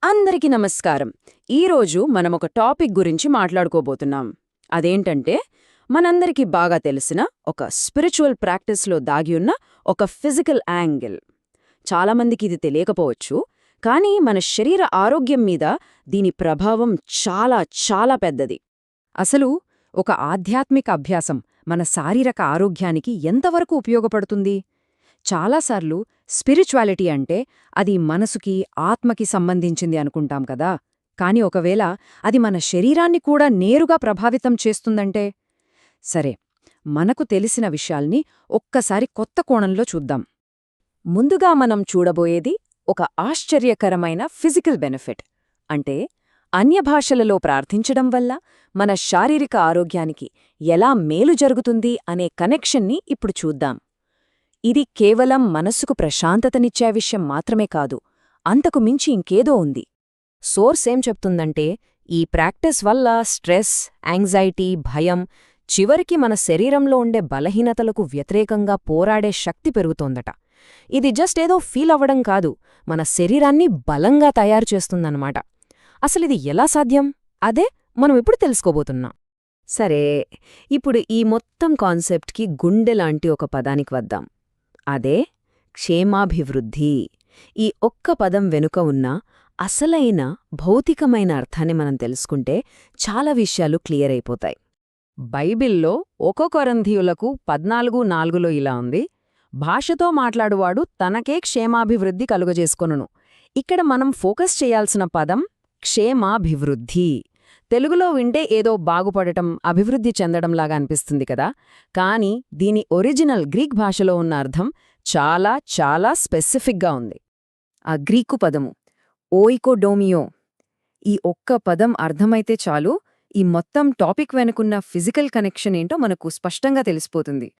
అందరికీ నమస్కారం. ఈరోజు మనమొక టాపిక్ గురించి మాట్లాడుకోబోతున్నాం. అదేంటంటే, మనందరికీ బాగా తెలిసిన ఒక స్పిరిచువల్ ప్రాక్టీస్లో దాగి ఉన్న ఒక ఫిజికల్ యాంగిల్. చాలామందికి ఇది తెలియకపోవచ్చు, కానీ మన శరీర ఆరోగ్యం మీద దీని ప్రభావం చాలా చాలా పెద్దది. అసలు ఒక ఆధ్యాత్మిక అభ్యాసం మన శారీరక ఆరోగ్యానికి ఎంతవరకు ఉపయోగపడుతుంది? చాలాసార్లు స్పిరిచువాలిటీ అంటే అది మనసుకి, ఆత్మకి సంబంధించింది అనుకుంటాం కదా. కాని ఒకవేళ అది మన శరీరాన్ని కూడా నేరుగా ప్రభావితం చేస్తుందంటే? సరే, మనకు తెలిసిన విషయాల్ని ఒక్కసారి కొత్త కోణంలో చూద్దాం. ముందుగా మనం చూడబోయేది ఒక ఆశ్చర్యకరమైన ఫిజికల్ బెనిఫిట్. అంటే అన్యభాషలలో ప్రార్థించడం వల్ల మన శారీరక ఆరోగ్యానికి ఎలా మేలు జరుగుతుంది అనే కనెక్షన్ని ఇప్పుడు చూద్దాం. ఇది కేవలం మనస్సుకు ప్రశాంతతనిచ్చే విషయం మాత్రమే కాదు, అంతకు మించి ఇంకేదో ఉంది. సోర్స్ ఏం చెప్తుందంటే, ఈ ప్రాక్టీస్ వల్ల స్ట్రెస్, యాంగ్జైటీ, భయం, చివరికి మన శరీరంలో ఉండే బలహీనతలకు వ్యతిరేకంగా పోరాడే శక్తి పెరుగుతోందట. ఇది జస్ట్ ఏదో ఫీల్ అవ్వడం కాదు, మన శరీరాన్ని బలంగా తయారు చేస్తుందన్నమాట. అసలిది ఎలా సాధ్యం? అదే మనం ఇప్పుడు తెలుసుకోబోతున్నాం. సరే, ఇప్పుడు ఈ మొత్తం కాన్సెప్ట్కి గుండెలాంటి ఒక పదానికి వద్దాం. అదే క్షేమాభివృద్ధి. ఈ ఒక్క పదం వెనుక ఉన్న అసలైన భౌతికమైన అర్థాన్ని మనం తెలుసుకుంటే చాలా విషయాలు క్లియర్ అయిపోతాయి. బైబిల్లో 1 కొరింథీయులకు 14:4లో ఇలా ఉంది: భాషతో మాట్లాడువాడు తనకే క్షేమాభివృద్ధి కలుగజేసుకొనును. ఇక్కడ మనం ఫోకస్ చేయాల్సిన పదం క్షేమాభివృద్ధి. తెలుగులో వింటే ఏదో బాగుపడటం, అభివృద్ధి చెందడంలాగా అనిపిస్తుంది కదా. కానీ దీని ఒరిజినల్ గ్రీక్ భాషలో ఉన్న అర్థం చాలా చాలా స్పెసిఫిక్గా ఉంది. ఆ గ్రీకు పదము ఓయికోడోమియో. ఈ ఒక్క పదం అర్థమైతే చాలు, ఈ మొత్తం టాపిక్ వెనుకున్న ఫిజికల్ కనెక్షన్ ఏంటో మనకు స్పష్టంగా తెలిసిపోతుంది.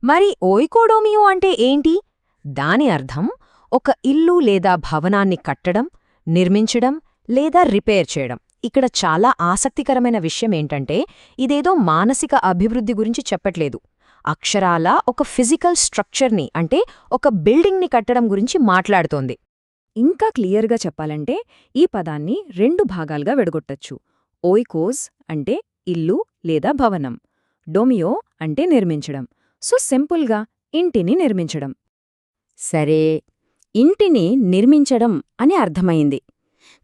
మరి ఓయికోడోమియో అంటే ఏంటి? దాని అర్థం ఒక ఇల్లు లేదా భవనాన్ని కట్టడం, నిర్మించడం లేదా రిపేర్ చేయడం. ఇక్కడ చాలా ఆసక్తికరమైన విషయమేంటంటే, ఇదేదో మానసిక అభివృద్ధి గురించి చెప్పట్లేదు. అక్షరాలా ఒక ఫిజికల్ స్ట్రక్చర్ని, అంటే ఒక బిల్డింగ్ని కట్టడం గురించి మాట్లాడుతోంది. ఇంకా క్లియర్గా చెప్పాలంటే ఈ పదాన్ని 2 భాగాలుగా విడగొట్టచ్చు. ఓయికోస్ అంటే ఇల్లు లేదా భవనం, డోమియో అంటే నిర్మించడం. సో సింపుల్గా ఇంటిని నిర్మించడం. సరే, ఇంటిని నిర్మించడం అని అర్థమైంది.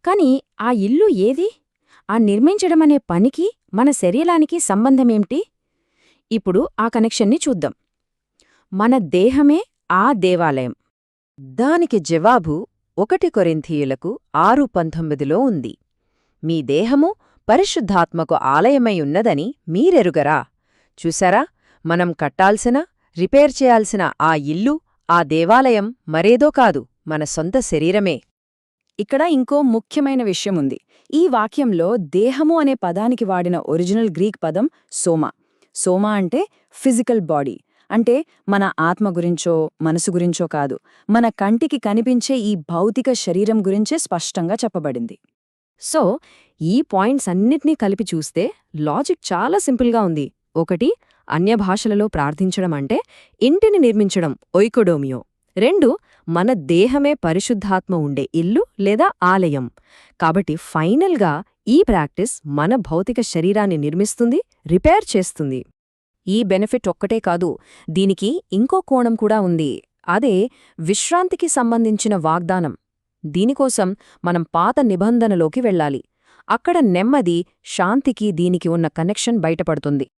కాని ఆ ఇల్లు ఏది? ఆ నిర్మించడమనే పనికి మన శరీరానికి సంబంధమేమిటి? ఇప్పుడు ఆ కనెక్షన్ని చూద్దాం. మన దేహమే ఆ దేవాలయం. దానికి జవాబు 1 కొరింథీయులకు 6:19లో ఉంది. మీ దేహము పరిశుద్ధాత్మకు ఆలయమై ఉన్నదని మీరెరుగరా? చూసారా, మనం కట్టాల్సిన, రిపేర్ చేయాల్సిన ఆ ఇల్లు, ఆ దేవాలయం మరేదో కాదు, మన సొంత శరీరమే. ఇక్కడ ఇంకో ముఖ్యమైన విషయముంది. ఈ వాక్యంలో దేహము అనే పదానికి వాడిన ఒరిజినల్ గ్రీక్ పదం సోమా. సోమా అంటే ఫిజికల్ బాడీ. అంటే మన ఆత్మ గురించో, మనసు గురించో కాదు, మన కంటికి కనిపించే ఈ భౌతిక శరీరం గురించే స్పష్టంగా చెప్పబడింది. సో ఈ పాయింట్స్ అన్నిటినీ కలిపి చూస్తే లాజిక్ చాలా సింపుల్గా ఉంది. 1, అన్యభాషలలో ప్రార్థించడం అంటే ఇంటిని నిర్మించడం, ఓయికోడోమియో. 2, మన దేహమే పరిశుద్ధాత్మ ఉండే ఇల్లు లేదా ఆలయం. కాబట్టి ఫైనల్గా ఈ ప్రాక్టీస్ మన భౌతిక శరీరాన్ని నిర్మిస్తుంది, రిపేర్ చేస్తుంది. ఈ బెనిఫిట్ ఒక్కటే కాదు, దీనికి ఇంకో కోణం కూడా ఉంది. అదే విశ్రాంతికి సంబంధించిన వాగ్దానం. దీనికోసం మనం పాత నిబంధనలోకి వెళ్ళాలి. అక్కడ నెమ్మది, శాంతికి దీనికి ఉన్న కనెక్షన్ బయటపడుతుంది.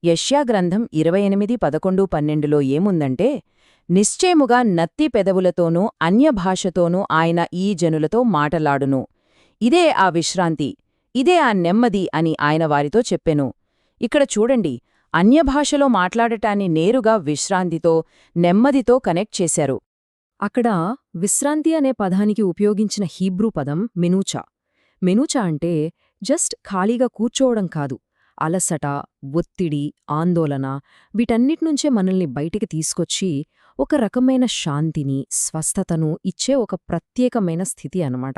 యెషయా గ్రంథం 28:11-12లో ఏముందంటే, నిశ్చయముగా నత్తి పెదవులతోనూ అన్యభాషతోనూ ఆయన ఈ జనులతో మాటలాడును. ఇదే ఆ విశ్రాంతి, ఇదే ఆ నెమ్మది అని ఆయన వారితో చెప్పెను. ఇక్కడ చూడండి, అన్యభాషలో మాట్లాడటాన్ని నేరుగా విశ్రాంతితో, నెమ్మదితో కనెక్ట్ చేశారు. అక్కడ విశ్రాంతి అనే పదానికి ఉపయోగించిన హీబ్రూ పదం మెనూచా. మెనూచా అంటే జస్ట్ ఖాళీగా కూర్చోవడం కాదు, అలసట, ఒత్తిడి, ఆందోళన వీటన్నిటినుంచే మనల్ని బయటికి తీసుకొచ్చి ఒక రకమైన శాంతిని, స్వస్థతను ఇచ్చే ఒక ప్రత్యేకమైన స్థితి అన్నమాట.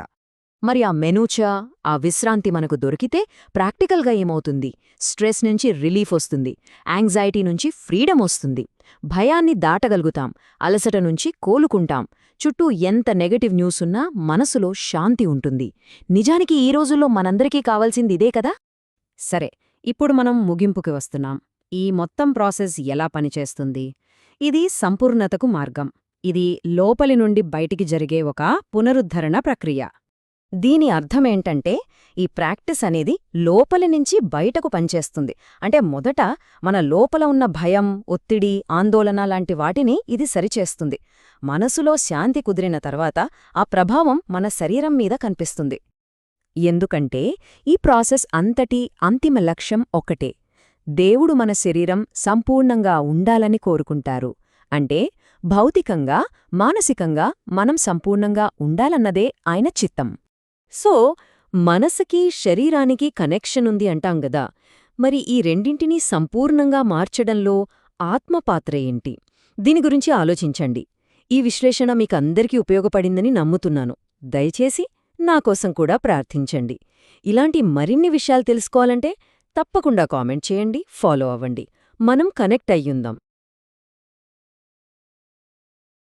మరి ఆ మెనూచా, ఆ విశ్రాంతి మనకు దొరికితే ప్రాక్టికల్గా ఏమవుతుంది? స్ట్రెస్ నుంచి రిలీఫ్ వస్తుంది, యాంగ్జైటీ నుంచి ఫ్రీడమ్ వస్తుంది, భయాన్ని దాటగలుగుతాం, అలసట నుంచి కోలుకుంటాం, చుట్టూ ఎంత నెగటివ్ న్యూస్ ఉన్నా మనసులో శాంతి ఉంటుంది. నిజానికి ఈ రోజుల్లో మనందరికీ కావాల్సింది ఇదే కదా? సరే, ఇప్పుడు మనం ముగింపుకి వస్తున్నాం. ఈ మొత్తం ప్రాసెస్ ఎలా పనిచేస్తుంది? ఇది సంపూర్ణతకు మార్గం. ఇది లోపలి నుండి బయటికి జరిగే ఒక పునరుద్ధరణ ప్రక్రియ. దీని అర్థమేంటంటే, ఈ ప్రాక్టీస్ అనేది లోపలి నుంచి బయటకు పనిచేస్తుంది. అంటే మొదట మన లోపల ఉన్న భయం, ఒత్తిడి, ఆందోళన లాంటి వాటిని ఇది సరిచేస్తుంది. మనసులో శాంతి కుదిరిన తర్వాత ఆ ప్రభావం మన శరీరం మీద కనిపిస్తుంది. ఎందుకంటే ఈ ప్రాసెస్ అంతటి అంతిమ లక్ష్యం ఒక్కటే. దేవుడు మన శరీరం సంపూర్ణంగా ఉండాలని కోరుకుంటారు. అంటే భౌతికంగా, మానసికంగా మనం సంపూర్ణంగా ఉండాలన్నదే ఆయన చిత్తం. సో, మనసుకి, శరీరానికి కనెక్షన్ ఉంది అంటాం గదా, మరి ఈ రెండింటినీ సంపూర్ణంగా మార్చడంలో ఆత్మ పాత్ర ఏంటి? దీని గురించి ఆలోచించండి. ఈ విశ్లేషణ మీకందరికీ ఉపయోగపడిందని నమ్ముతున్నాను. దయచేసి నాకోసం కూడా ప్రార్థించండి. ఇలాంటి మరిన్ని విషయాలు తెలుసుకోవాలంటే తప్పకుండా కామెంట్ చేయండి, ఫాలో అవ్వండి. మనం కనెక్ట్ అయ్యుందాం.